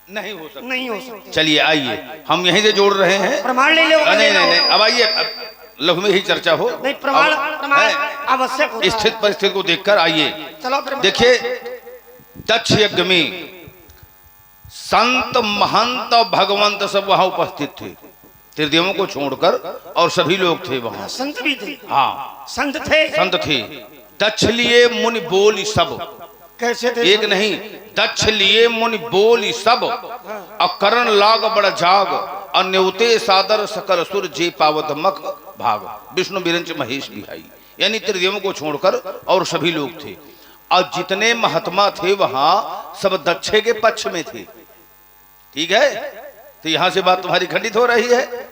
नहीं हो सकता, नहीं हो सकता। चलिए आइए हम यहीं से जोड़ रहे हैं प्रमाण ले लो। नहीं नहीं नहीं, अब आइए लघु में ही चर्चा हो। नहीं, प्रमाण प्रमाण आवश्यक होता है। स्थित परिस्थिति को देखकर आइए। चलो देखिए दक्ष यज्ञ में संत महंत भगवंत सब वहां उपस्थित थे, त्रिदेवों को छोड़कर, और सभी लोग थे वहां। संत भी थे। हाँ संत थे। संत थे। दक्ष लिए मुनि बोली सब, कैसे थे? एक नहीं, दक्ष लिए मुनि बोली सब, अकरण लाग बड़ जाग, अन्योते सादर सकल सुर जे पावत मख भाग। विष्णु बिरंच महेश बिहाई, यानी त्रिदेवों को छोड़कर और सभी लोग थे। और जितने महात्मा थे वहां सब दक्षे के पक्ष में थे। ठीक है, तो यहां से बात तुम्हारी खंडित हो रही है।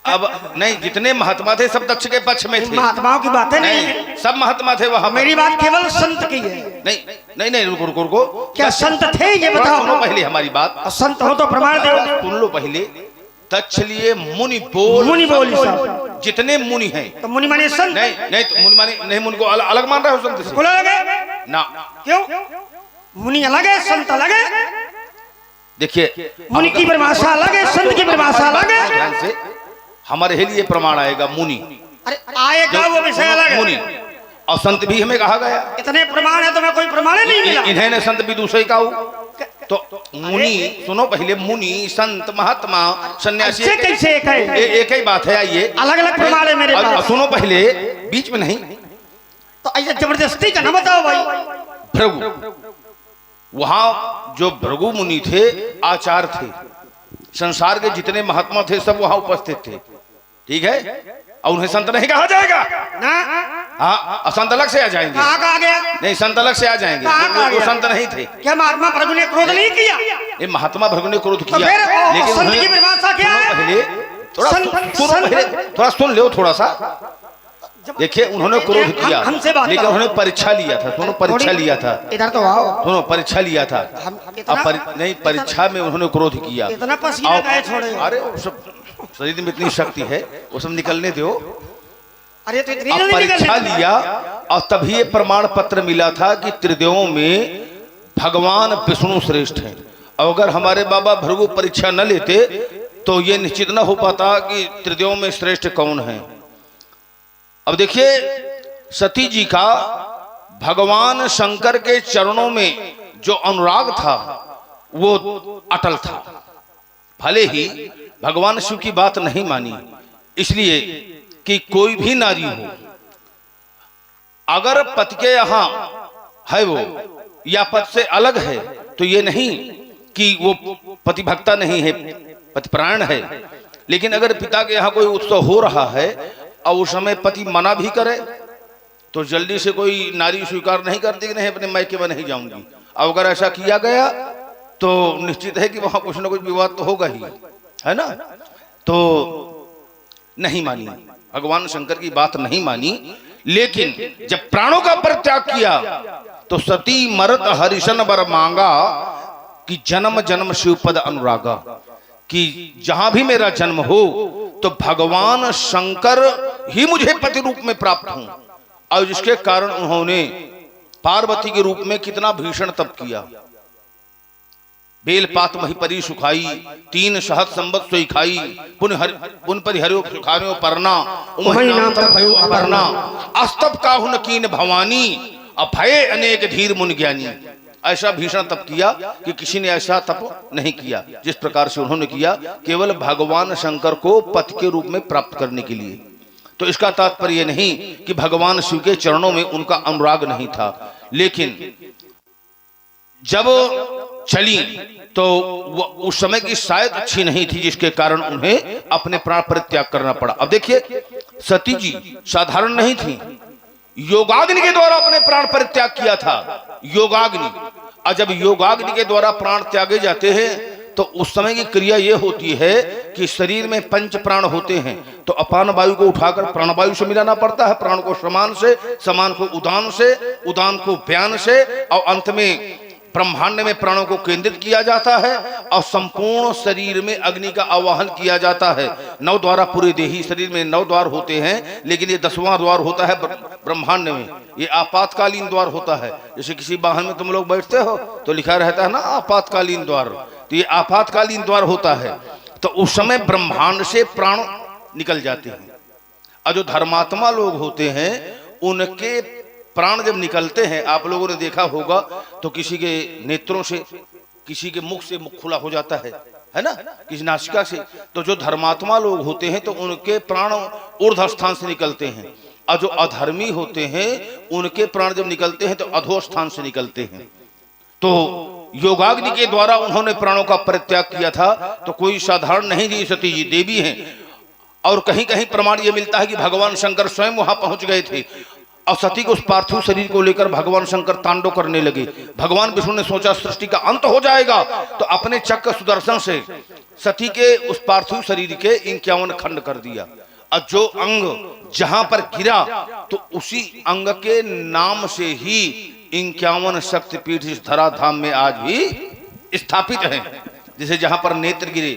अब नहीं, जितने महात्मा थे सब दक्ष के पक्ष में थे। महात्माओं की बातें नहीं, सब महात्मा थे वहां। मेरी बात केवल संत की है। नहीं नहीं नहीं, रुको रुको रुको, क्या संत थे ये बताओ। सुनो पहले हमारी बात। संत हो तो प्रमाण दो। सुन लो पहले। दक्ष लिए मुनि बोल सब, जितने मुनि हैं। तो मुनि माने संत? नहीं नहीं, तो मुनि माने नहीं, मुनि को अलग मान रहे हो संत से? बोलो अलग ना, क्यों? मुनि अलग है, संत अलग है। देखिए मुनि की परिभाषा अलग है, संत की परिभाषा अलग है। ध्यान से हमारे लिए प्रमाण आएगा मुनि। अरे आएगा वो विषय अलग है। मुनि और संत भी हमें कहा गया। इतने प्रमाण है तो मैं कोई प्रमाण नहीं मिला। इन्हें ने संत भी दूसरे का तो मुनि, सुनो पहले, मुनि संत महात्मा सन्यासी कैसे एक है? एक ही बात है। आइए अलग अलग प्रमाण है मेरे पास। सुनो पहले, बीच में नहीं तो ऐसे जबरदस्ती का ना बताओ भाई। भृगु, वहां जो भृगु मुनि थे आचार्य थे, संसार के जितने महात्मा थे सब वहां उपस्थित थे। ठीक है, और उन्हें संत नहीं कहा जाएगा ना। हाँ, संत अलग से आ जाएंगे। कहाँ कहा गया? नहीं, संत अलग से आ जाएंगे। वो संत नहीं थे। क्या महात्मा भृगु ने क्रोध नहीं किया? ये महात्मा भृगु ने क्रोध किया, लेकिन संत की परिभाषा क्या है? पहले थोड़ा सुन लो थोड़ा सा। देखिए उन्होंने क्रोध किया, लेकिन उन्होंने परीक्षा लिया था। सुनो, परीक्षा लिया था। इधर तो आओ। सुनो, परीक्षा लिया था। नहीं, परीक्षा में उन्होंने क्रोध किया। इतना पसीना काहे छोड़े? अरे शरीर में इतनी शक्ति है, वो सब निकलने दो। अरे तो इतनी परीक्षा लिया और तभी ये प्रमाण पत्र मिला था कि त्रिदेवों में भगवान विष्णु श्रेष्ठ हैं। और अगर हमारे बाबा भृगु परीक्षा न लेते तो ये निश्चित न हो पाता कि त्रिदेवों में श्रेष्ठ कौन है। अब देखिए, सती जी का भगवान शंकर के चरणों में जो अनुराग था वो अटल था। भले ही भगवान शिव की बात नहीं मानी, इसलिए कि कोई भी नारी हो, अगर पति के यहां है वो या पति से अलग है, तो ये नहीं कि वो पति भक्ता नहीं है, पतिपरायण है। लेकिन अगर पिता के यहाँ कोई उत्सव हो रहा है और उस समय पति मना भी करे तो जल्दी से कोई नारी स्वीकार नहीं करती कि नहीं, अपने मायके में नहीं जाऊंगी। और अगर ऐसा किया गया तो निश्चित है कि वहां कुछ ना कुछ विवाद तो होगा ही, है ना। तो नहीं मानी, भगवान शंकर की बात नहीं मानी। लेकिन जब प्राणों का परित्याग किया तो सती मरत हरिशन बर मांगा कि जन्म जन्म शिवपद अनुरागा, कि जहां भी मेरा जन्म हो तो भगवान शंकर ही मुझे पति रूप में प्राप्त हों। और जिसके कारण उन्होंने पार्वती के रूप में कितना भीषण तप किया। बेलपात मही परी सुखाई, 3 सहत संबत सोई खाई, पुन परिहरियो सुखारियो परना, उमहि नाम तप भयो अपर्णा, अस्तप काहुन कीन भवानी, अभय अनेक धीर मुन ज्ञानी। ऐसा भीषण तप किया कि किसी ने ऐसा तप नहीं किया जिस प्रकार से उन्होंने किया, केवल भगवान शंकर को पति के रूप में प्राप्त करने के लिए। तो इसका तात्पर्य नहीं कि भगवान शिव के चरणों में उनका अनुराग नहीं था, लेकिन जब चली तो उस समय की शायद अच्छी नहीं थी, जिसके कारण उन्हें अपने प्राण परित्याग करना पड़ा। अब देखिए, सती जी साधारण नहीं थी, योगाग्नि के द्वारा अपने प्राण परित्याग किया था। योगाग्नि, और जब योगाग्नि के द्वारा प्राण त्यागे जाते हैं तो उस समय की क्रिया यह होती है कि शरीर में 5 प्राण होते हैं, तो अपान वायु को उठाकर प्राणवायु से मिलाना पड़ता है, प्राण को समान से, समान को उदान से, उदान को व्यान से, और अंत में ब्रह्मांड में प्राणों को केंद्रित किया जाता है और संपूर्ण शरीर में अग्नि का आवाहन किया जाता है। 9 द्वारा पूरे देही शरीर में 9 द्वार होते हैं, लेकिन ये 10वां द्वार होता है ब्रह्मांड में। ये आपातकालीन द्वार होता है। जैसे किसी वाहन में तुम लोग बैठते हो तो लिखा रहता है ना आपातकालीन द्वार, तो ये आपातकालीन द्वार होता है। तो उस समय ब्रह्मांड से प्राण निकल जाते हैं और जो धर्मात्मा लोग होते हैं उनके प्राण जब निकलते हैं, आप लोगों ने देखा होगा तो किसी के नेत्रों से, किसी के मुख से मुख खुला हो जाता है ना, किसी नासिका से। तो जो धर्मात्मा लोग होते हैं तो उनके प्राण ऊर्ध्व स्थान से निकलते हैं और जो अधर्मी होते हैं उनके प्राण जब निकलते हैं तो अधो स्थान से निकलते हैं। तो योगाग्नि के द्वारा उन्होंने प्राणों का परित्याग किया था। तो कोई साधारण नहीं जी, सती जी देवी हैं। और कहीं कहीं प्रमाण ये मिलता है कि भगवान शंकर स्वयं वहां पहुंच गए थे और सती को उस पार्थिव शरीर को लेकर भगवान शंकर तांडव करने लगे। भगवान विष्णु ने सोचा सृष्टि का अंत हो जाएगा, तो अपने चक्र सुदर्शन से सती के उस पार्थिव शरीर के 51 खंड कर दिया और जो अंग जहां पर गिरा तो उसी अंग के नाम से ही 51 शक्तिपीठ इस धराधाम में आज भी स्थापित हैं। जैसे जहां पर नेत्र गिरे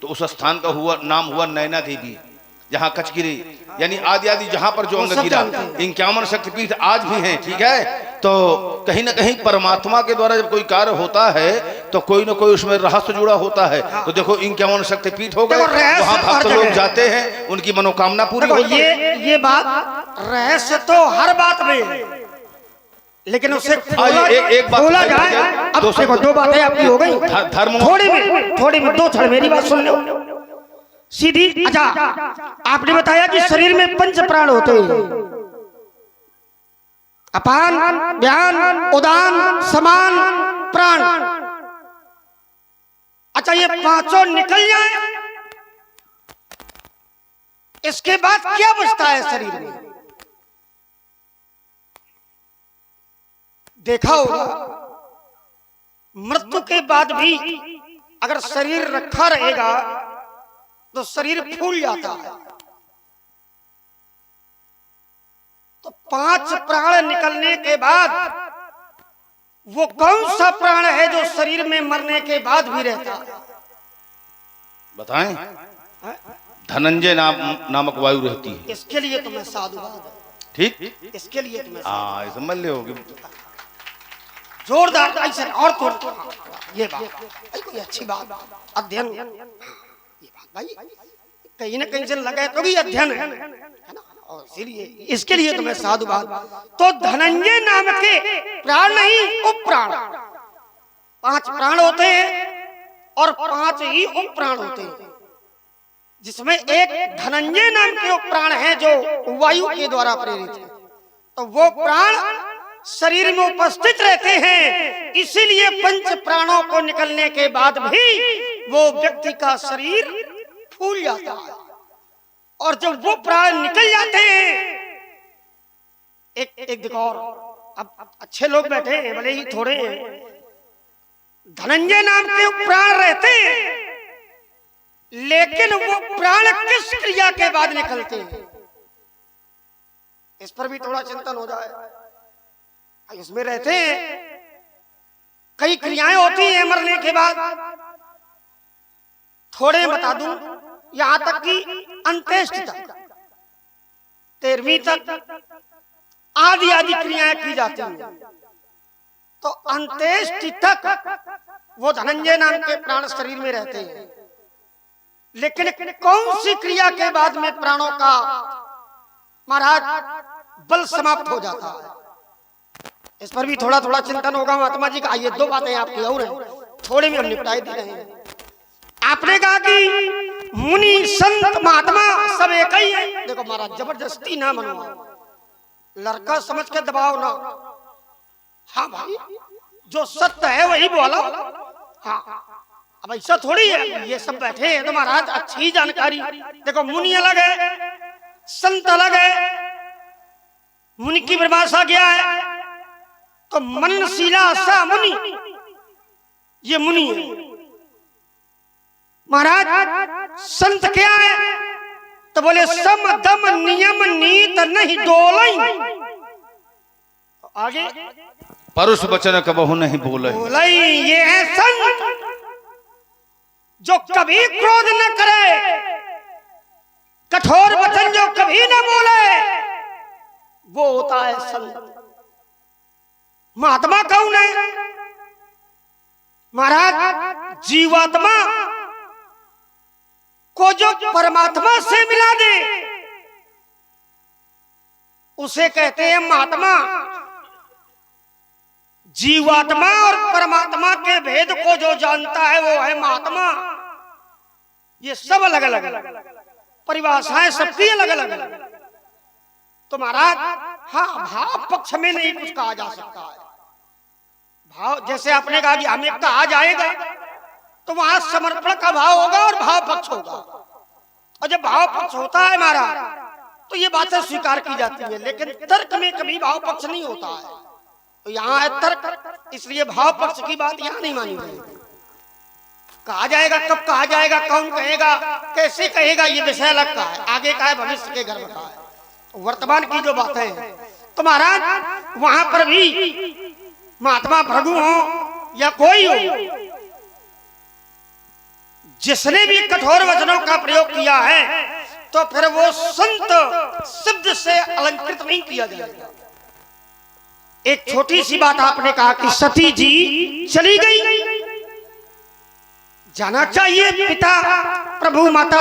तो उस स्थान का नाम हुआ नैना देवी, जहां कच्छ गिरे यानी आदि आदि जहां पर जो अंग गिरा 51 शक्तिपीठ आज भी हैं। ठीक है, तो कहीं ना कहीं परमात्मा के द्वारा जब कोई कार्य होता है तो कोई ना कोई उसमें रहस्य जुड़ा होता है। तो देखो 51 शक्तिपीठ हो गए, वहां भक्त लोग जाते हैं, उनकी मनोकामना पूरी होती है। ये बात रहस्य तो हर बात में, लेकिन उससे एक बात बोला जाए। अब देखो 2 बातें आपकी हो गई, धर्म थोड़ी में 2 क्षण मेरी बात सुन लो सीधी। अच्छा, आपने बताया कि शरीर में 5 प्राण होते हैं, अपान, व्यान, उदान, समान, प्राण। अच्छा, ये 5 निकल जाए इसके बाद क्या बचता है शरीर में? देखा होगा मृत्यु के बाद भी अगर शरीर रखा रहेगा तो शरीर फूल जाता है। तो 5 प्राण निकलने के बाद वो कौन सा प्राण है जो शरीर में मरने के बाद भी रहता है? बताएं। धनंजय नामक वायु रहती है। इसके लिए तो मैं साधुवाद, ठीक, इसके लिए तो मैं समझ ले होगी जोरदार ऐसे और तो ये बात कोई अच्छी बात अध्ययन, ये बात भाई कहीं ना कहीं से लगे तो भी अध्ययन है ना, और इसीलिए इसके लिए तो मैं साधुवाद। तो धनंजय नाम के प्राण नहीं उपप्राण, 5 प्राण होते हैं और 5 ही उपप्राण होते हैं, जिसमें एक धनंजय नाम के उपप्राण है जो वायु के द्वारा प्रेरित है। तो वो प्राण शरीर में उपस्थित रहते हैं, इसीलिए 5 प्राणों को निकलने के बाद भी वो व्यक्ति का शरीर फूल जाता है। और जब वो प्राण निकल जाते हैं, एक देखो और, अब अच्छे लोग बैठे हैं भले ही थोड़े हैं, धनंजय नाम के प्राण रहते हैं, लेकिन वो प्राण किस क्रिया के बाद निकलते हैं इस पर भी थोड़ा चिंतन हो जाए। इसमें रहते हैं, कई क्रियाएं होती हैं मरने के बाद, थोड़े बता दूं, यहां तक कि अंत्येष्टि तक, 13वीं तक आदि आदि क्रियाएं की जाती हैं। तो अंत्येष्टि तक वो धनंजय नाम के प्राण शरीर में रहते हैं, लेकिन कौन सी क्रिया के बाद में प्राणों का महाराज बल समाप्त हो जाता है, इस पर भी थोड़ा थोड़ा चिंतन होगा महात्मा जी का। ये 2 बातें आपकी और हैं, थोड़े में हम निपटाए दे रहे हैं। आपने कहा कि मुनि संत महात्मा सब एक ही है। देखो महाराज, जबरदस्ती ना मनवाओ, लड़का समझ के दबाओ ना। हाँ भाई, जो सत्य है वही बोलो। हाँ, अब ऐसा थोड़ी है, ये सब बैठे हैं तो महाराज अच्छी जानकारी। देखो मुनि अलग है, संत अलग है। मुनि की परिभाषा क्या है? तो मनशीला सा मुनि, ये मुनि है। महाराज संत क्या है? तो बोले सम दम नियम नीत नहीं डोलई। आगे परुष वचन कबहु नहीं बोले। बोले ये है संत जो कभी क्रोध न करे, कठोर वचन जो कभी न बोले, वो होता है संत। महात्मा कौन है? महाराज जीवात्मा को जो परमात्मा से मिला दे उसे कहते हैं महात्मा। जीवात्मा और परमात्मा के भेद को जो जानता है वो है महात्मा। ये सब अलग अलग परिभाषाएं, सबकी अलग अलग। तो महाराज हाँ, भाव पक्ष में नहीं कुछ कहा जा सकता है। भाव जैसे आपने कहा कि हमें कहा जाएगा तो वहां समर्पण का भाव होगा और भाव पक्ष होगा। और जब भाव पक्ष होता है महाराज तो ये बातें स्वीकार की जाती है, लेकिन तर्क में कभी भाव पक्ष नहीं होता है। तो यहाँ है तर्क, इसलिए भाव पक्ष की बात यहाँ नहीं मानी जाएगी। कहा जाएगा, कब कहा जाएगा, कौन कहेगा, कैसे कहेगा, ये विषय अलग का है, आगे का है, भविष्य के गर्भ का है। वर्तमान की जो बातें हैं तो महाराज वहां पर भी महात्मा भृगु हो या कोई हो, जिसने भी कठोर वचनों का प्रयोग किया है तो फिर वो संत शब्द से अलंकृत नहीं किया जाएगा। एक छोटी सी बात आपने कहा कि सती जी चली गई, जाना चाहिए पिता प्रभु माता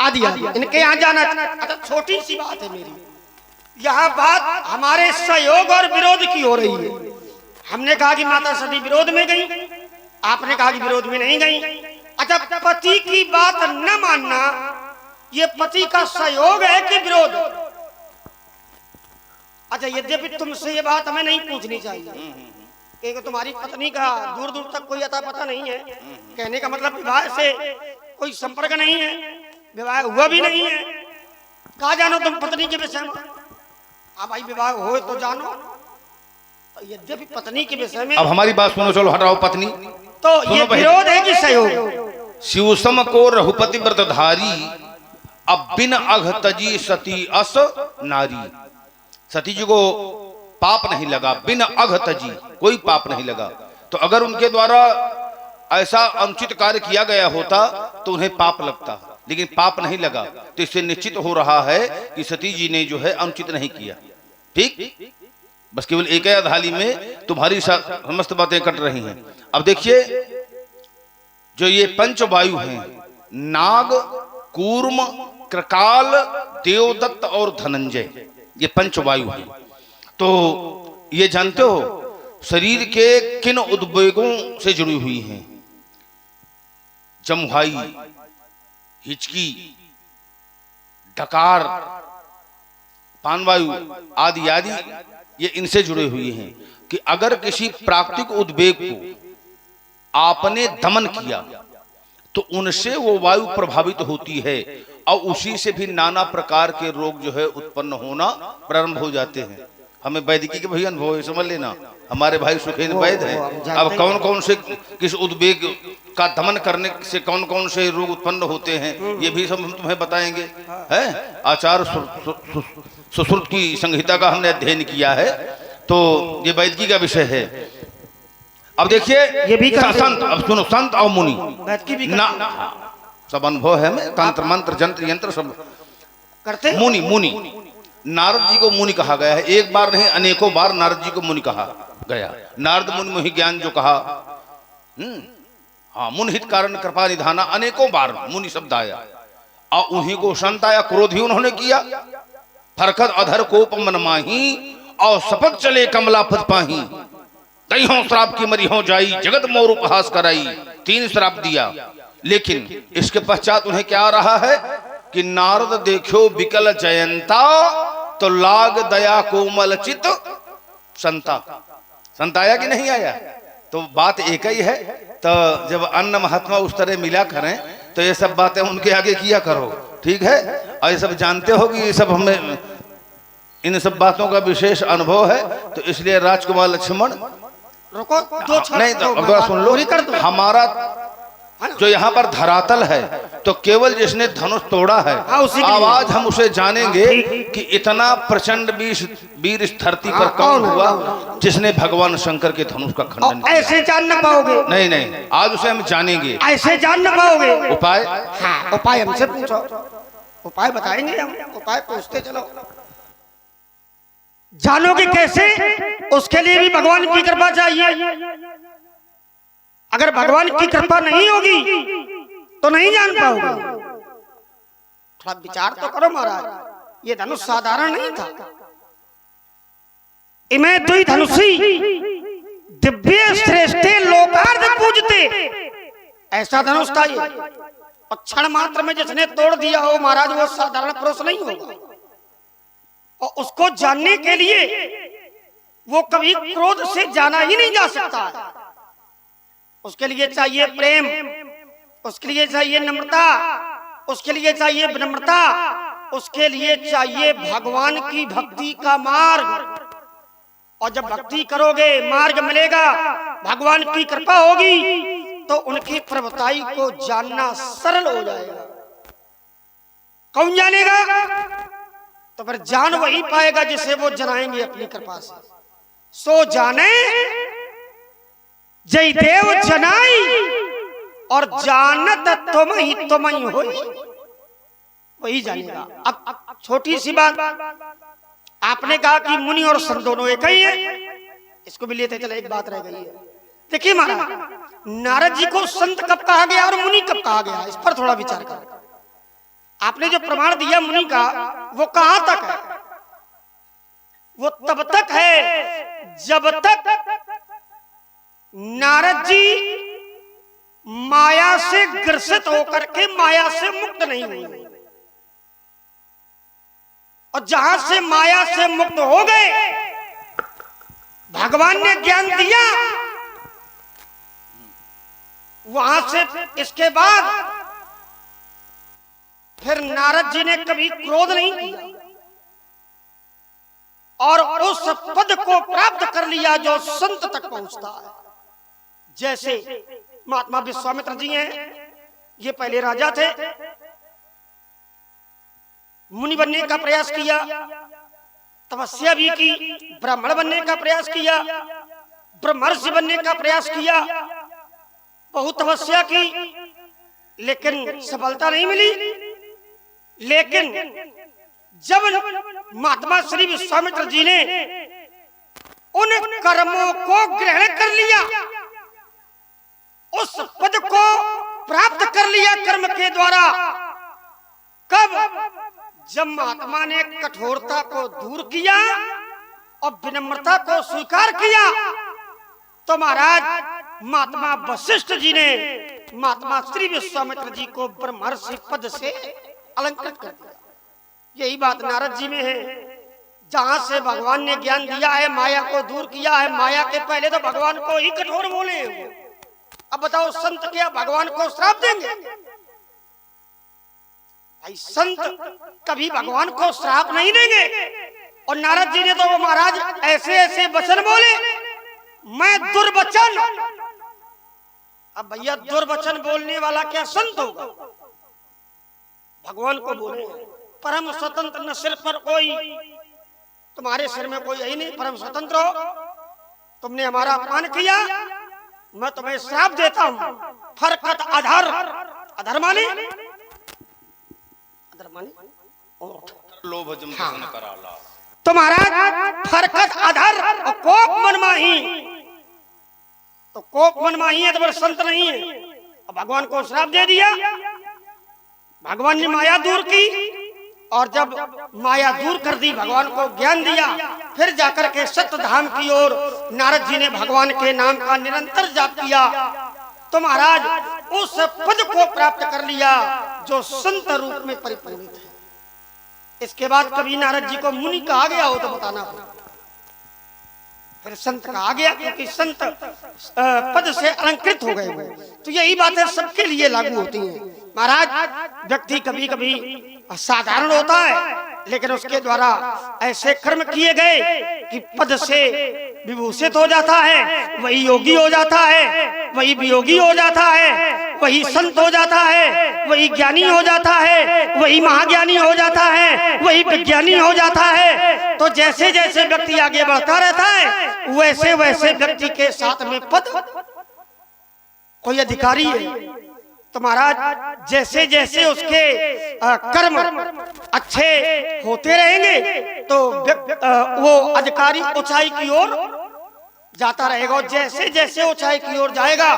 आदि आदि इनके यहाँ जाना। अच्छा छोटी सी बात है मेरी, यहाँ बात हमारे सहयोग और विरोध की हो रही है। हमने कहा कि माता सती विरोध में गई, आपने कहा कि विरोध में नहीं गई। अच्छा पति की बात न मानना ये पति का सहयोग है कि विरोध? अच्छा यद्यपि तुमसे ये बात हमें नहीं पूछनी चाहिए कि तुम्हारी पत्नी का दूर दूर तक कोई अता पता नहीं है, कहने का मतलब विवाह से कोई संपर्क नहीं है, विवाह हुआ भी नहीं है। कहा जानो तुम पत्नी के विषय में? अब भाई विवाह हो तो जानो, तो यद्यपि पत्नी के विषय में। अब हमारी बात सुनो, चलो हटाओ पत्नी। तो ये विरोध है कि सहयोग? शिवसम को रघुपति व्रतधारी, अब बिन अघ तजी सती अस नारी। सती जी को पाप नहीं लगा, बिन अघ तजी कोई पाप नहीं लगा। तो अगर उनके द्वारा ऐसा अनुचित कार्य किया गया होता तो उन्हें पाप लगता, लेकिन पाप नहीं लगा। तो इससे निश्चित हो रहा है कि सती जी ने जो है अनुचित नहीं किया। ठीक, बस केवल एक ही थाली में तुम्हारी समस्त बातें कट रही हैं। अब देखिए जो ये पंच वायु हैं, नाग, कूर्म, कृकाल, देवदत्त और धनंजय, ये पंच वायु हैं। तो ये जानते हो शरीर के किन उद्वेगों से जुड़ी हुई हैं? जमुहाई, हिचकी, डकार, पानवायु आदि आदि ये इनसे जुड़े हुए हैं कि अगर किसी प्राकृतिक उद्वेग को आपने दमन किया तो उनसे वो वायु प्रभावित होती है और उसी से भी नाना प्रकार के रोग जो है उत्पन्न होना प्रारंभ हो जाते हैं। हमें वैदिकी के भाई अनुभव है, समझ लेना, हमारे भाई सुखेंद्र वैद्य हैं। अब कौन कौन से किस उद्वेग का दमन करने से कौन कौन से रोग उत्पन्न होते हैं ये भी सब हम तुम्हें बताएंगे। है आचार सुश्रुत की संहिता का हमने अध्ययन किया है, तो ये वैदिकी का विषय है। अब देखिए ये भी संत, अब सुनो, संत और मुनि ना सब अनुभव है, हमें तंत्र मंत्र जंत्र यंत्र सब करते। मुनि मुनि नारद जी को मुनि कहा गया है, एक बार नहीं अनेकों बार नारद जी को मुनि कहा गया। नारद मुनि मोहि ज्ञान जो कहा, हाँ मुनि हित कारण कृपा निधाना, अनेकों बार मुनि शब्द आया। और उन्हीं को संत आया, क्रोध ही उन्होंने किया। फरखद अधर कोप मन माही और शपथ चले कमला फत पाही, तई हो श्राप की मरी हो जाई, जगत मोर उपहास कराई। 3 श्राप दिया, लेकिन इसके पश्चात उन्हें क्या आ रहा है कि नारद देखो विकल जयंता, तो लाग दया कोमल चित संता। संत आया कि नहीं आया? तो बात एक ही है। तो जब अन्य महात्मा उस तरह मिला करें तो ये सब बातें उनके आगे किया करो, ठीक है। और ये सब जानते हो कि ये सब हमें इन सब बातों का विशेष अनुभव है, तो इसलिए राजकुमार लक्ष्मण रुको, दो नहीं तो सुन लो, हमारा जो यहाँ पर धरातल है तो केवल जिसने धनुष तोड़ा है, हाँ, उसी के लिए। आवाज हम उसे जानेंगे कि इतना प्रचंड वीर इस धरती पर कौन हुआ जिसने भगवान शंकर के धनुष का खंडन किया। ऐसे जान न पाओगे। नहीं नहीं, आज उसे हम जानेंगे। ऐसे जान न पाओगे। उपाय? हाँ, उपाय हमसे पूछो, उपाय बताएंगे हम। उपाय पूछते चलो। जानोगे कैसे? उसके लिए भी भगवान की कृपा चाहिए। अगर भगवान की कृपा नहीं होगी तो नहीं जान पाओगे। थोड़ा विचार तो करो महाराज, ये धनुष साधारण नहीं था। इमे दुई धनुषी दिव्य श्रेष्ठ लोकार्थ पूजते, ऐसा धनुष था ये। और क्षण मात्र में जिसने तोड़ दिया हो महाराज, वो साधारण पुरुष नहीं होगा। और उसको जानने के लिए वो कभी क्रोध से जाना ही नहीं जा सकता। उसके लिए चाहिए प्रेम, उसके लिए चाहिए नम्रता, उसके लिए चाहिए विनम्रता, उसके लिए चाहिए भगवान की भक्ति का मार्ग। और जब भक्ति करोगे, मार्ग मिलेगा, भगवान की कृपा होगी, तो उनकी प्रभुताई को जानना सरल हो जाएगा। कौन जानेगा? तो फिर जान वही पाएगा जिसे वो जनाएंगे अपनी कृपा से। सो जाने जय देव जनाई, और जानत तुम ही हो, वही जानेगा। अब छोटी सी बात, आपने कहा कि मुनि और संत दोनों एक ही है, इसको भी लेते चले। एक बात रह गई है। देखिए महाराज, नारद जी को संत कब कहा गया और मुनि कब कहा गया, इस पर थोड़ा विचार करें। आपने जो प्रमाण दिया मुनि का, वो कहां तक है? वो तब तक है जब तक नारद जी माया से ग्रसित होकर के माया से मुक्त नहीं हुए। और जहां से माया से मुक्त हो गए, भगवान ने ज्ञान दिया, वहां से इसके बाद फिर नारद जी ने कभी क्रोध नहीं किया और उस पद को प्राप्त कर लिया जो संत तक पहुंचता है। जैसे महात्मा विश्वामित्र जी हैं, ये पहले राजा थे, मुनि बनने का प्रयास किया, तपस्या भी की, ब्राह्मण बनने का प्रयास किया, ब्रह्मर्षि बनने का प्रयास किया, बहुत तपस्या की, लेकिन सफलता नहीं मिली। लेकिन जब महात्मा श्री विश्वामित्र जी ने उन कर्मों को ग्रहण कर लिया, उस पद को प्राप्त कर लिया कर्म के द्वारा, कब? जब महात्मा ने कठोरता को दूर किया और विनम्रता को स्वीकार किया, तो महाराज महात्मा वशिष्ठ जी ने महात्मा श्री विश्वामित्र जी को ब्रह्मर्षि पद से अलंकृत कर दिया। यही बात नारद जी में है। जहां से भगवान ने ज्ञान दिया है, माया को दूर किया है, माया के पहले तो भगवान को ही कठोर बोले। अब बताओ, संत क्या भगवान को श्राप देंगे? भाई संत कभी भगवान को श्राप नहीं देंगे। और नारद जी ने तो वो महाराज ऐसे ऐसे वचन बोले, मैं दुर्वचन। अब भैया दुर्वचन बोलने वाला क्या संत होगा? भगवान को बोले परम स्वतंत्र, न सिर पर कोई, तुम्हारे सिर में कोई यही नहीं, परम स्वतंत्र हो, तुमने हमारा अपमान किया, मैं तुम्हें श्राप देता हूं। फरकत अधर, अधर माने लोभ जम कराला। तो महाराज फरकत अधर और कोप मनमाही, तो कोप मनमाही है तो फिर संत नहीं है। और भगवान को श्राप दे दिया। भगवान ने माया दूर की, और जब माया दूर कर दी, भगवान को ज्ञान दिया, फिर जाकर के सत्य धाम की ओर नारद जी ने भगवान के नाम का निरंतर जाप किया, तो महाराज उस पद को प्राप्त कर लिया जो संत रूप में परिपूर्णित है। इसके बाद कभी नारद जी को मुनि कहा गया हो तो बताना, फिर संत कहा गया, क्योंकि संत पद से अलंकृत हो गए। तो यही बातें सबके लिए लागू होती हैं महाराज। व्यक्ति कभी कभी साधारण होता है, लेकिन उसके द्वारा ऐसे कर्म किए गए कि पद से विभूषित हो जाता है, वही योगी हो जाता है, वही वियोगी हो जाता है, वही संत हो जाता है, वही ज्ञानी हो जाता है, वही महाज्ञानी हो जाता है, वही विज्ञानी हो जाता है। तो जैसे जैसे व्यक्ति आगे बढ़ता रहता है वैसे वैसे व्यक्ति के साथ में पद, कोई अधिकारी है तो महाराज जैसे जैसे उसके कर्म अच्छे होते रहेंगे तो वो अधिकारी ऊंचाई की ओर जाता रहेगा, और जैसे जैसे ऊंचाई की ओर जाएगा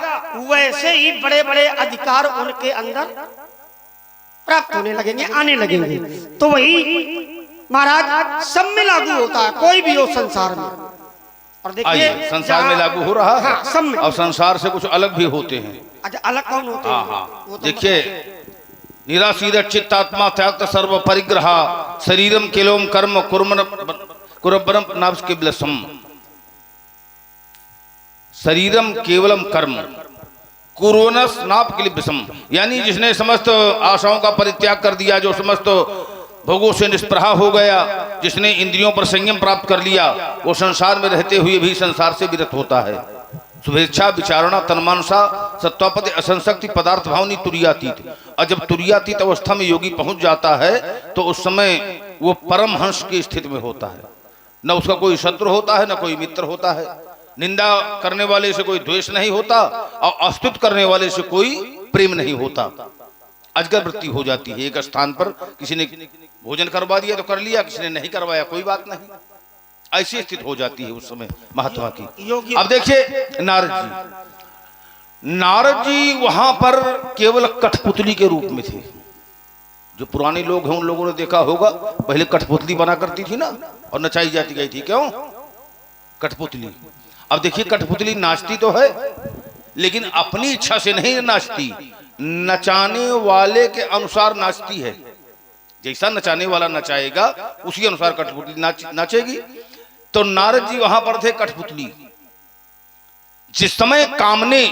वैसे ही बड़े बड़े अधिकार उनके अंदर प्राप्त होने लगेंगे, आने लगेंगे। तो वही महाराज सब में लागू होता है, कोई भी हो संसार में। और देखिए संसार में लागू हो रहा है। हाँ, सब में। और संसार से कुछ अलग भी होते हैं। अच्छा, अलग कौन होते हैं? हाँ, देखिए निराशीर चित्तात्मा त्याग सर्व परिग्रह शरीरम केलोम कर्म कुरबरम नाभ के ब्लसम, शरीरम केवलम कर्म कुर्वनस नाभ के लिए, यानी जिसने समस्त आशाओं का परित्याग कर दिया, जो समस्त भोगों से निष्प्रहा हो गया, जिसने इंद्रियों पर संयम प्राप्त कर लिया, वो संसार में रहते हुए भी संसार से विरत होता है। शुभेच्छा विचारणा तन्मानसा सत्वापति असंशक्ति पदार्थ भावनी तुरियातीत। और जब तुरियातीत अवस्था में योगी पहुंच जाता है तो उस समय वो परमहंस की स्थिति में होता है। न उसका कोई शत्रु होता है, न कोई मित्र होता है। निंदा करने वाले से कोई द्वेष नहीं होता और अस्तुत करने वाले से कोई प्रेम नहीं होता। अजगर वृत्ति हो जाती है। एक स्थान पर किसी ने भोजन करवा दिया तो कर लिया, किसी ने नहीं करवाया कोई बात नहीं, ऐसी स्थिति हो जाती है उस समय महात्मा की। अब देखिए नारद जी वहां पर केवल कठपुतली के रूप में थे। जो पुराने लोग हैं उन लोगों ने देखा होगा, पहले कठपुतली बना करती थी ना, और नचाई जाती गई थी। क्यों? कठपुतली। अब देखिए कठपुतली नाचती तो है लेकिन अपनी इच्छा से नहीं नाचती, नचाने वाले के अनुसार नाचती है। जैसा नचाने वाला नचाएगा उसी अनुसार कठपुतली नाचेगी। तो नारद जी वहां पर थे कठपुतली। जिस समय काम ने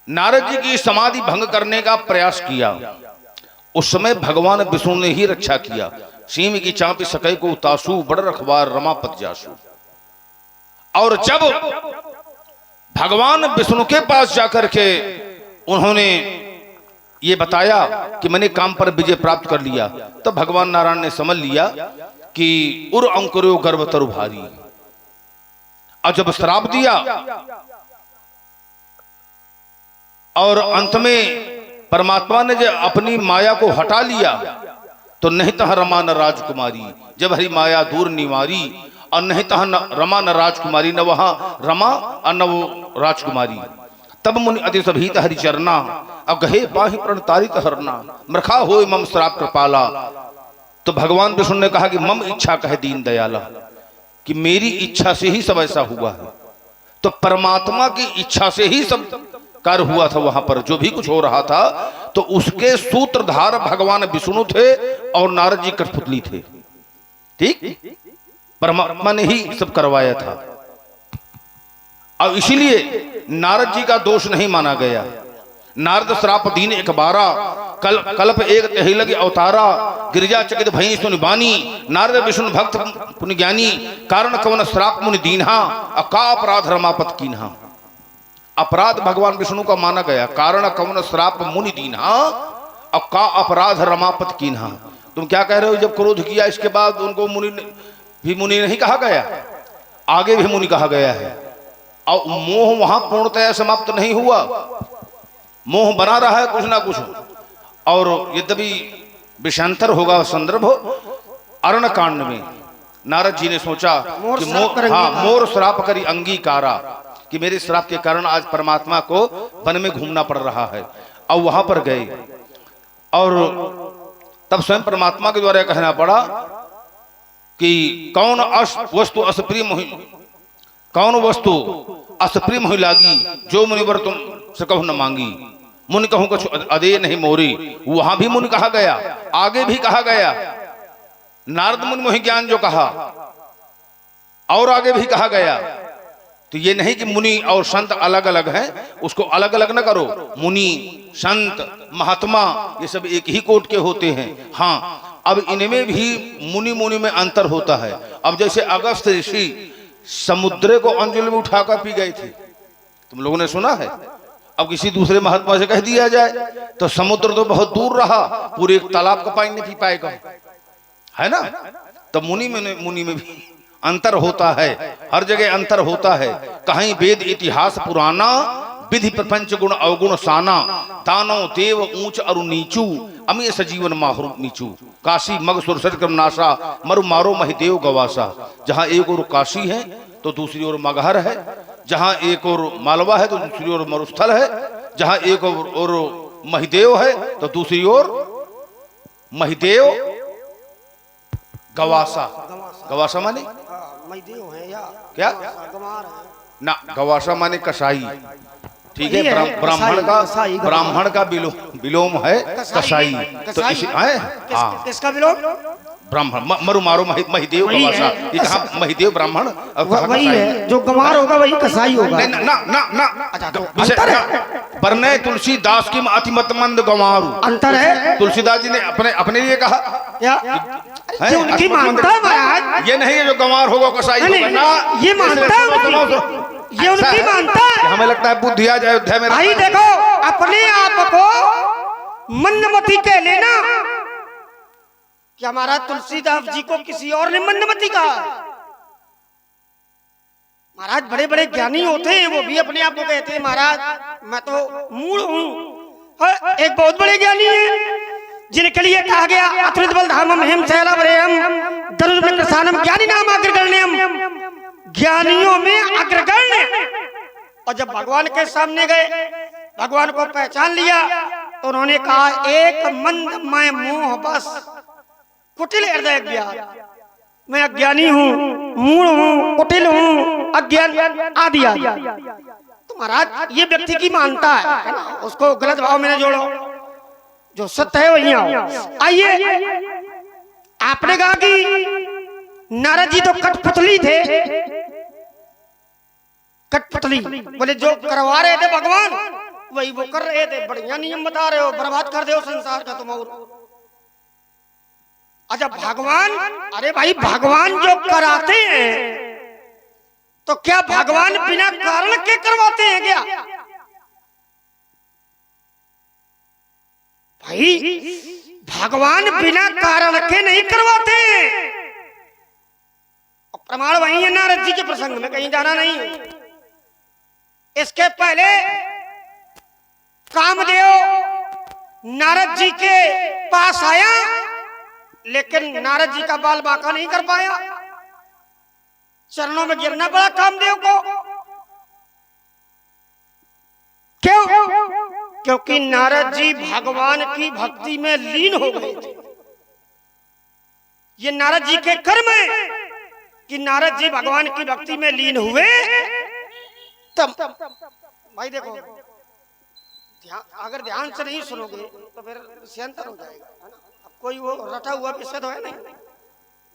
नारद जी की समाधि भंग करने का प्रयास किया उस समय भगवान विष्णु ने ही रक्षा किया। सीम की चांपी सकै को उतासु बड़ रखवार रमापत जासु। और जब भगवान विष्णु के पास जाकर के उन्होंने ये बताया कि मैंने काम पर विजय प्राप्त कर लिया, तब भगवान नारायण ने समझ लिया कि उर अंकुरो गर्भ तरु भारी। और जब श्राप दिया और अंत में परमात्मा ने जब अपनी माया को हटा लिया तो नहीं तह रमा न राजकुमारी। जब हरी माया दूर निवारी और नहीं तह रमा न राजकुमारी, न वहां रमा और न वो राजकुमारी। तब मुनि अति सभीत हरि चरना अब गहे पाहि प्रण तारित हरना मृखा होय मम श्राप कृपाला। तो भगवान विष्णु ने कहा कि मम इच्छा कहे दीन दयाला, कि मेरी इच्छा से ही सब ऐसा हुआ है। तो परमात्मा की इच्छा से ही सब कार्य हुआ था। वहां पर जो भी कुछ हो रहा था तो उसके सूत्रधार भगवान विष्णु थे और नारद जी कठपुतली थे। ठीक, परमात्मा ने ही सब करवाया था। अब इसीलिए नारद जी का दोष नहीं माना गया। नारद श्राप दीन एक बारा कल्प एक तहि लगे अवतारा। गिरिजा चकित भई सुनि बानी नारद विष्णु भक्त पुण्य ज्ञानी। कारण कवन श्राप मुनि दीन्हा अका अपराध रमापत कीन्हा। अपराध भगवान विष्णु का माना गया। कारण कवन श्राप मुनि दीन्हा अका अपराध रमापत कीन्हा। तुम क्या कह रहे हो? जब क्रोध किया इसके बाद उनको मुनि नहीं कहा गया, आगे भी मुनि कहा गया है। और मोह वहां पूर्णतया समाप्त नहीं हुआ, मोह बना रहा है कुछ ना कुछ। और यद्यपि विषांतर होगा संदर्भ अरण कांड में नारद जी ने सोचा कि मोर श्राप करी अंगीकारा, कि मेरे श्राप के कारण आज परमात्मा को वन में घूमना पड़ रहा है। और वहां पर गए और तब स्वयं परमात्मा के द्वारा कहना पड़ा कि कौन वस्तु असप्रिय मोहि, कौन वस्तु असप्रिय मोहि लागी, जो मुनिवर तुम से कहूं न मांगी। मुनि कहूं कछु अदे नहीं मोरी। वहां भी मुनि कहा गया, आगे भी कहा गया। नारद मुनि मोहि ज्ञान जो कहा और आगे भी कहा गया। तो ये नहीं कि मुनि और संत अलग अलग हैं, उसको अलग अलग न करो। मुनि संत महात्मा ये सब एक ही कोट के होते हैं। हाँ, अब इनमें भी मुनि में अंतर होता है। अब जैसे अगस्त्य ऋषि समुद्र को अंजुल में उठाकर पी गए थे। तुम लोगों ने सुना है। अब किसी दूसरे महात्मा से कह दिया जाए तो समुद्र तो बहुत दूर रहा, पूरे एक तालाब का पानी नहीं पी पाएगा, है ना। तो मुनि में भी अंतर होता है, हर जगह अंतर होता है। कहीं वेद इतिहास पुराना, विधि प्रपंच गुण अवगुण साना, दानव देव ऊंच अरु नीचू, अमीय सजीवन माहरु नीचू। काशी मग सुरसर क्रम नाशा, मरु मारो महिदेव गवासा। जहाँ एक और काशी है तो दूसरी ओर मगहर है, जहाँ एक और मालवा है तो दूसरी ओर मरुस्थल है, जहाँ एक और महिदेव है तो दूसरी ओर महिदेव गवासा। गवासा माने महिदेव है या क्या गमार है ना, गवासा माने कसाई। ठीक है, ब्राह्मण का विलोम है कसाई। तो इसी किसका विलोम? ब्राह्मण। मरु मारो महिदेव गवासा। ये कहाँ महिदेव ब्राह्मण और वही है, जो गंवार होगा वही कसाई होगा। ना ना ना ना, परने तुलसीदास की अतिमत मंद गंवारू। अंतर है। तुलसीदास जी ने अपने लिए कहा क्या जो उनकी मानता है महाराज, ये नहीं है जो गंवार होगा कसाई होगा ना, ये मानता है, ये उनकी मानता है। हमें लगता है बुद्धि आ जाए अयोध्या में। भाई देखो, अपने आप को मंदमती कह लेना कि हमारा तुलसीदास जी को किसी और ने मंदमती कहा। महाराज बड़े बड़े ज्ञानी होते हैं, वो भी अपने आप को कहते हैं महाराज मैं तो मूल हूँ। एक बहुत बड़े ज्ञानी है जिनके लिए कहा गया अतुलित बल धामम हेम शैलवरेयम दरुज में कृसानम ज्ञानी नाम अग्रगण्यम, ज्ञानियों में अग्रगण्य। और जब भगवान के सामने गए, भगवान को पहचान लिया तो उन्होंने कहा एक मंद मैं मोह बस कुटिल हृदय ज्ञान, मैं अज्ञानी हूँ, मूढ़ हूँ, कुटिल हूँ, अज्ञान आदि आदि। तो महाराज ये व्यक्ति की मानता है ना, उसको गलत भाव में न जोड़ो, जो सत्य है वही आओ। आइए, आपने कहा कि नारद जी तो कठपुतली थे। कठपुतली बोले जो करवा रहे थे भगवान वही वो कर रहे थे। बढ़िया नियम बता रहे हो, बर्बाद कर दो संसार का तुम। और अच्छा भगवान, अरे भाई भगवान जो कराते हैं तो क्या भगवान बिना कारण के करवाते हैं क्या? भाई भगवान बिना कारण के नहीं करवाते हैं। प्रमाण वही है नारद जी के प्रसंग में, कहीं जाना नहीं है। इसके पहले कामदेव नारद जी के पास आया, लेकिन नारद जी का बाल बांका नहीं कर पाया, चरणों में गिरना पड़ा कामदेव को। क्यों? क्योंकि नारद जी भगवान की भक्ति में लीन हो गए थे। ये नारद जी के कर्म है कि नारद जी भगवान की भक्ति में लीन हुए। तब भाई देखो, अगर ध्यान से नहीं सुनोगे तो फिर सेंतर हो जाएगा, है ना। अब कोई वो रटा हुआ विषय तो है नहीं,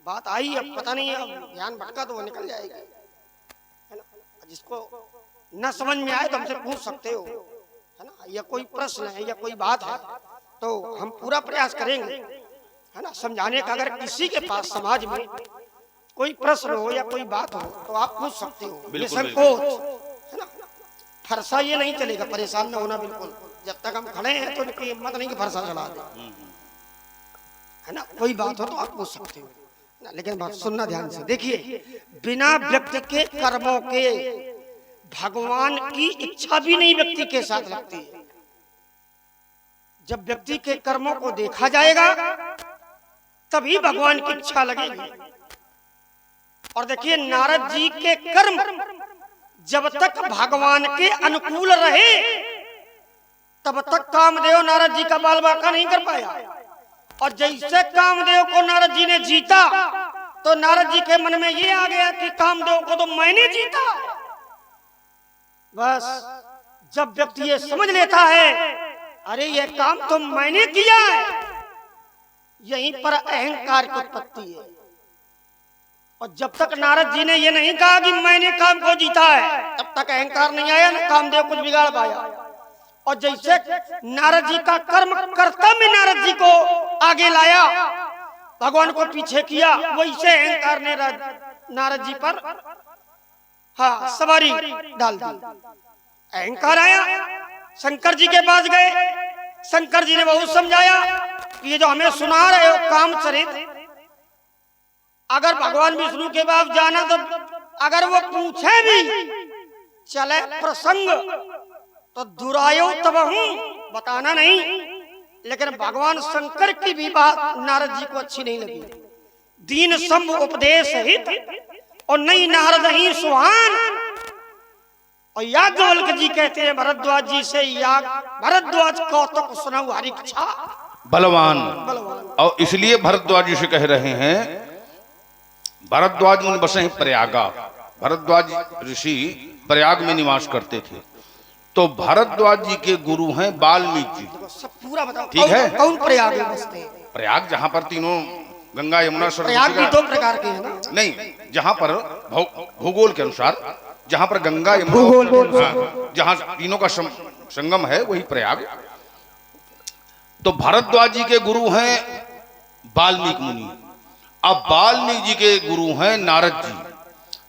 बात आई, अब पता नहीं, अब ध्यान भटका तो वो निकल जाएगी, है ना। जिसको न समझ में आए तो हमसे पूछ सकते हो, है ना। या कोई प्रश्न है या कोई बात है तो हम पूरा प्रयास करेंगे, है ना, समझाने का। अगर किसी के पास समाज में कोई प्रश्न हो या कोई बात हो तो आप पूछ सकते हो निसंकोच, है ना। फरसा ये नहीं चलेगा, परेशान न होना बिल्कुल। जब तक हम खड़े हैं तो इनकी हिम्मत नहीं कि फरसा चला दे, है ना। कोई बात हो तो आप पूछ सकते हो ना, लेकिन बात सुनना ध्यान से। देखिए, बिना व्यक्ति के कर्मों के भगवान की इच्छा भी नहीं व्यक्ति के साथ लगती है। जब व्यक्ति के कर्मों को देखा जाएगा तभी भगवान की इच्छा लगेगी। और देखिए, नारद जी के कर्म जब तक भगवान के अनुकूल रहे तब तक कामदेव नारद जी का बाल बांका नहीं कर पाया। और जैसे कामदेव को नारद जी ने जीता तो नारद जी के मन में ये आ गया कि कामदेव को तो मैंने जीता। बस जब व्यक्ति ये समझ लेता है अरे ये काम तो मैंने किया है, यहीं पर अहंकार की उत्पत्ति है। और जब तक नारद जी ने ये नहीं कहा कि मैंने काम को जीता है, तब तक अहंकार नहीं आया, ना कामदेव कुछ बिगाड़ पाया। और जैसे नारद जी का कर्म कर्ता में नारद जी को आगे लाया, भगवान को पीछे किया, वैसे अहंकार ने नारद जी पर हाँ सवारी डाल दी। अहंकार आया, शंकर जी के पास गए। शंकर जी ने बहुत समझाया कि ये जो हमें सुना रहे हो कामचरित, अगर भगवान विष्णु के पास जाना तो अगर वो पूछे भी चले प्रसंग तो दुरायो तब हूं, बताना नहीं। लेकिन भगवान शंकर की भी बात नारद जी को अच्छी नहीं लगी। दीन संभ उपदेश हित और नहीं नारद ही सुहान। और याज्ञवल्क्य जी कहते हैं भरद्वाज जी से, याग भरद्वाज कौतुक सुनाऊं हरि कथा बलवान। बलवान। और इसलिए भरद्वाज जी से कह रहे हैं, भरद्वाज मुनि बसे हैं प्रयागा। भरद्वाज ऋषि प्रयाग में निवास करते थे। तो भरद्वाज जी के गुरु हैं वाल्मीकि जी। सब पूरा बताओ, ठीक है। कौन प्रयाग में बसते हैं? प्रयाग जहाँ पर तीनों गंगा यमुना प्रयाग भी सरस्वती, दो प्रकार के हैं ना? नहीं, जहाँ पर भूगोल के अनुसार जहाँ पर गंगा यमुना, हाँ, जहाँ तीनों का संगम है वही प्रयाग। तो भरद्वाज जी के गुरु हैं वाल्मीकि मुनि। अब वाल्मीकि जी के गुरु हैं नारद जी।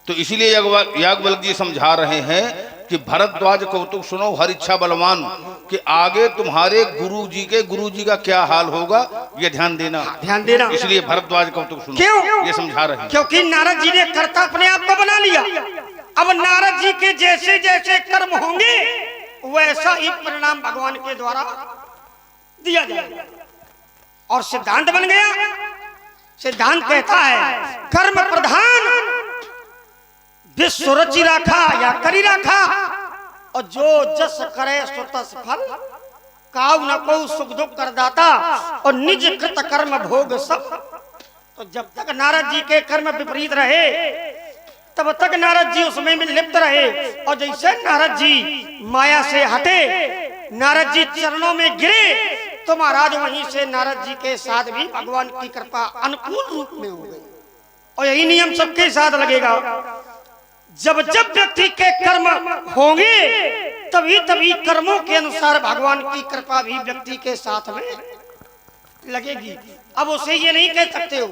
तो इसीलिए याज्ञवल्क्य जी समझा रहे हैं कि भरद्वाज कौतुक सुनो हर इच्छा बलवान, कि आगे तुम्हारे गुरु जी का क्या हाल होगा ये ध्यान देना, ध्यान देना। इसलिए भरद्वाज कौतुक सुनो। क्यों? ये समझा रहे हैं क्योंकि नारद जी ने कर्ता अपने आप को बना लिया। अब नारद जी के जैसे जैसे कर्म होंगे वैसा ही परिणाम भगवान के द्वारा दिया जाएगा। और सिद्धांत बन गया। सिद्धांत कहता है कर्म प्रधान विश्व रचि राखा या करी राखा, और जो जस करे सो तस फल, काउ न को सुख दुख करदाता और निज कृत कर्म भोग सब। तो जब तक नारद जी के कर्म विपरीत रहे तब तक नारद जी उसमें में लिप्त रहे। और जैसे नारद जी माया से हटे, नारद जी चरणों में गिरे, तो महाराज वहीं से नारद जी के साथ भी भगवान की कृपा अनुकूल रूप में हो गई। और यही नियम सबके साथ लगेगा। जब जब व्यक्ति के कर्म होंगे तभी तभी कर्मों के अनुसार भगवान की कृपा भी व्यक्ति के साथ में लगेगी। अब उसे ये नहीं कह सकते हो